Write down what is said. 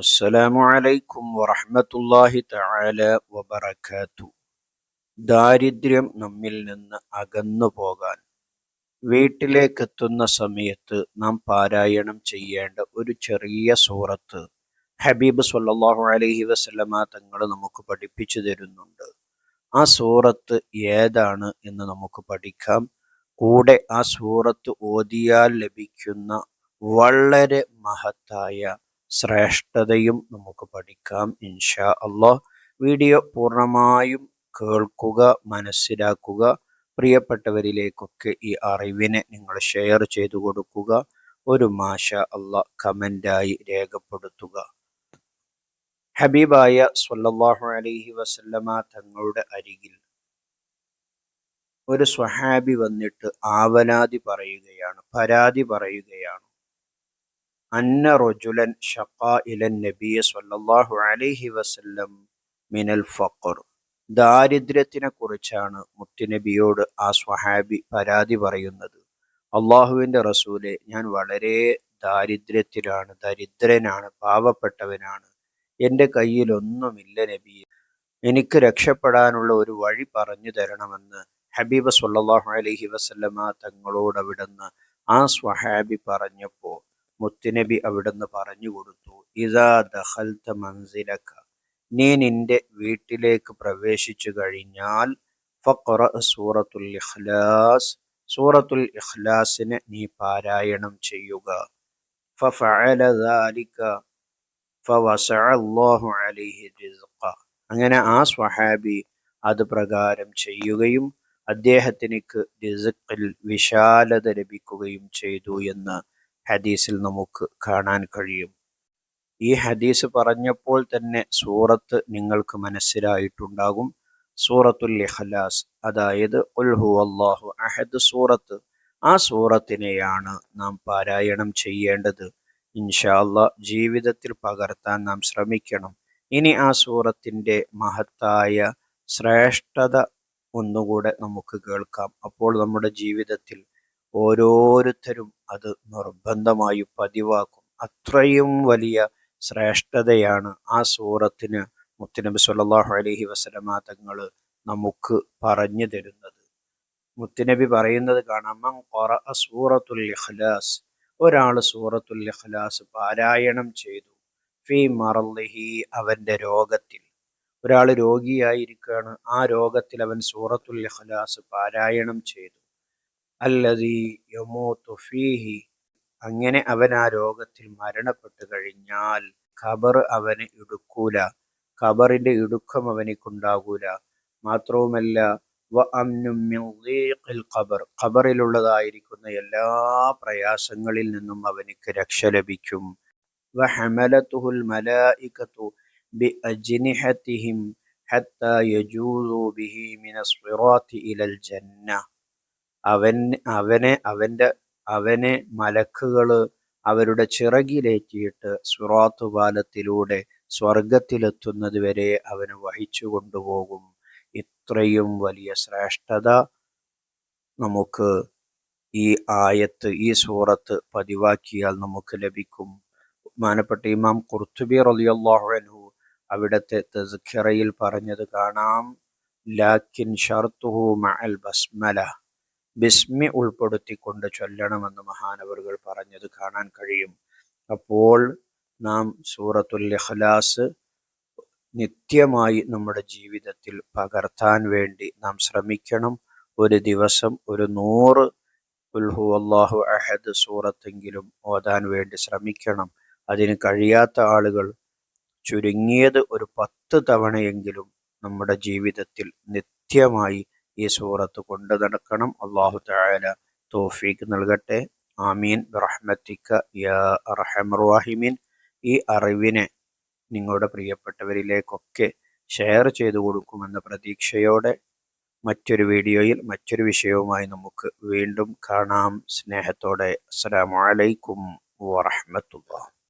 അസ്സലാമു അലൈക്കും വറഹ്മത്തുള്ളാഹി തആല വബറകാതുഹു. ദാരിദ്ര്യം നമ്മിൽ നിന്ന് അകന്നു പോകാൻ വീട്ടിലേക്കെത്തുന്ന സമയത്ത് നാം പാരായണം ചെയ്യേണ്ട ഒരു ചെറിയ സൂറത്ത് ഹബീബ് സ്വല്ലല്ലാഹു അലൈഹി വസല്ലമ തങ്ങൾ നമുക്ക് പഠിപ്പിച്ചു തരുന്നുണ്ട്. ആ സൂറത്ത് ഏതാണ് എന്ന് നമുക്ക് പഠിക്കാം. കൂടെ ആ സൂറത്ത് ഓതിയാൽ ലഭിക്കുന്ന വളരെ മഹത്തായ ശ്രേഷ്ഠതയും നമുക്ക് പഠിക്കാം ഇൻഷാ അള്ളാഹ്. വീഡിയോ പൂർണ്ണമായും കേൾക്കുക, മനസ്സിലാക്കുക. പ്രിയപ്പെട്ടവരിലേക്കൊക്കെ ഈ അറിവിനെ നിങ്ങൾ ഷെയർ ചെയ്തു കൊടുക്കുക. ഒരു മാഷാ അള്ളാഹ് കമൻ്റായി രേഖപ്പെടുത്തുക. ഹബീബായ സ്വല്ലല്ലാഹു അലൈഹി വസല്ലമ തങ്ങളുടെ അരികിൽ ഒരു സ്വഹാബി വന്നിട്ട് ആവലാതി പറയുകയാണ്, പരാതി പറയുകയാണ്. അന്ന റജുലൻ ഷഖാ ഇലൻ നബിയ സ്വല്ലല്ലാഹു അലൈഹി വസല്ലം മിനൽ ഫഖർ. ദാരിദ്ര്യത്തിനെ കുറിച്ചാണ് മുത്തുനബിയോട് ആ സ്വഹാബി പരാതി പറയുന്നത്. അള്ളാഹുവിൻ്റെ റസൂലെ, ഞാൻ വളരെ ദാരിദ്ര്യത്തിലാണ്, ദരിദ്രനാണ്, പാവപ്പെട്ടവനാണ്. എൻ്റെ കയ്യിലൊന്നുമില്ല നബിയെ, എനിക്ക് രക്ഷപ്പെടാനുള്ള ഒരു വഴി പറഞ്ഞു തരണമെന്ന് ഹബീബ് സ്വല്ലല്ലാഹു അലൈഹി വസല്ലമ തങ്ങളോട് അവിടുന്ന് ആ സ്വഹാബി പറഞ്ഞപ്പോൾ മുത്തുനബി അവിടുന്ന് പറഞ്ഞു കൊടുത്തു, ഇദാ ദഖൽത മൻസിലക, നീ നിന്റെ വീട്ടിലേക്ക് പ്രവേശിച്ചു കഴിഞ്ഞാൽ ഫഖറ സൂറത്തുൽ ഇഖ്ലാസ്, സൂറത്തുൽ ഇഖ്ലാസിനെ നീ പാരായണം ചെയ്യുക. ഫഫഅല ദാലിക ഫവസഅ അല്ലാഹു അലൈഹി റിസ്ഖ. അങ്ങനെ ആ സ്വഹാബി അത് പ്രകാരം ചെയ്യുകയും അദ്ദേഹത്തിന് റിസ്ഖിൽ വിശാലത ലഭിക്കുകയും ചെയ്തു എന്ന് ഹദീസിൽ നമുക്ക് കാണാൻ കഴിയും. ഈ ഹദീസ് പറഞ്ഞപ്പോൾ തന്നെ സൂറത്ത് നിങ്ങൾക്ക് മനസ്സിലായിട്ടുണ്ടാകും. സൂറത്തുൽ ഇഖ്ലാസ്, അതായത് ഖുൽ ഹുവല്ലാഹു അഹദ് സൂറത്ത്. ആ സൂറത്തിനെയാണ് നാം പാരായണം ചെയ്യേണ്ടത്. ഇൻഷാ അല്ലാഹ് ജീവിതത്തിൽ പകർത്താൻ നാം ശ്രമിക്കണം. ഇനി ആ സൂറത്തിൻ്റെ മഹത്തായ ശ്രേഷ്ഠത ഒന്നുകൂടെ നമുക്ക് കേൾക്കാം. അപ്പോൾ നമ്മുടെ ജീവിതത്തിൽ ഓരോരുത്തരും അത് നിർബന്ധമായി പതിവാക്കും. അത്രയും വലിയ ശ്രേഷ്ഠതയാണ് ആ സൂറത്തിന് മുത്തുനബി സ്വല്ലല്ലാഹു അലൈഹി വസല്ലമ തങ്ങൾ നമുക്ക് പറഞ്ഞു തരുന്നത്. മുത്തുനബി പറയുന്നത് കാണാം, മൻ ഖറഅ സൂറത്തുൽ ഇഖ്ലാസ്, ഒരാൾ സൂറത്തുൽ ഇഖ്ലാസ് പാരായണം ചെയ്തു, ഫീ മറളിഹി, അവൻ്റെ രോഗത്തിൽ. ഒരാൾ രോഗിയായിരിക്കുകയാണ്, ആ രോഗത്തിൽ അവൻ സൂറത്തുൽ ഇഖ്ലാസ് പാരായണം ചെയ്തു. അല്ലദീ യമൂതു ഫീഹി, അങ്ങനെ അവൻ ആ രോഗത്തിൽ മരണപ്പെട്ടു കഴിഞ്ഞാൽ ഖബർ അവന് ഇടുക്കൂല, ഖബറിന്റെ ഇടുക്കം അവനിക്കുണ്ടാകൂല. മാത്രവുമല്ല വ അംനും മിൻ ദീഖിൽ ഖബർ, ഖബറിലുള്ളതായിരിക്കുന്ന എല്ലാ പ്രയാസങ്ങളിൽ നിന്നും അവനിക്ക് രക്ഷ ലഭിക്കും. വ ഹമലതുഹുൽ മലായികതു ബി അജ്നിഹതിഹിം ഹത്താ യജൂസു ബിഹി മിനസ് സിറാത്തി ഇലൽ ജന്ന. അവനെ മലക്കുകള് അവരുടെ ചിറകിലേറ്റിയിട്ട് സിറാത്ത് പാലത്തിലൂടെ സ്വർഗത്തിലെത്തുന്നത് വരെ അവന് വഹിച്ചു കൊണ്ടുപോകും. ഇത്രയും വലിയ ശ്രേഷ്ഠത നമുക്ക് ഈ ആയത്ത്, ഈ സൂറത്ത് പതിവാക്കിയാൽ നമുക്ക് ലഭിക്കും. ബഹുമാനപ്പെട്ട ഇമാം ഖുർത്തുബി റളിയല്ലാഹു അൻഹു അവിടുത്തെ തസ്കിറയിൽ പറഞ്ഞത് കാണാം, ലാക്കിൻ ഷർത്തുഹു മഅൽ ബസ്മല, ബിസ്മി ഉൾപ്പെടുത്തിക്കൊണ്ട് ചൊല്ലണമെന്ന് മഹാനവറുകൾ പറഞ്ഞത് കാണാൻ കഴിയും. അപ്പോൾ നാം സൂറത്തുൽ ഇഖ്ലാസ് നിത്യമായി നമ്മുടെ ജീവിതത്തിൽ പകർത്താൻ വേണ്ടി നാം ശ്രമിക്കണം. ഒരു ദിവസം ഒരു 100 ഖുൽ ഹുവല്ലാഹു അഹദ് സൂറത്തെങ്കിലും ഓതാൻ വേണ്ടി ശ്രമിക്കണം. അതിന് കഴിയാത്ത ആളുകൾ ചുരുങ്ങിയത് ഒരു 10 തവണയെങ്കിലും നമ്മുടെ ജീവിതത്തിൽ നിത്യമായി ഈ സൂറത്ത് കൊണ്ട് നടക്കണം. അല്ലാഹു തആല തൗഫീഖ് നൽകട്ടെ. ആമീൻ ബിറഹ്മതിക യാ അർഹമർ റഹീമീൻ. ഈ അറിവിനെ നിങ്ങളുടെ പ്രിയപ്പെട്ടവരിലേക്കൊക്കെ ഷെയർ ചെയ്തു കൊടുക്കുമെന്ന പ്രതീക്ഷയോടെ മറ്റൊരു വീഡിയോയിൽ മറ്റൊരു വിഷയവുമായി നമുക്ക് വീണ്ടും കാണാം. സ്നേഹത്തോടെ അസ്സലാമു അലൈക്കും വറഹ്മത്തുള്ളാഹി.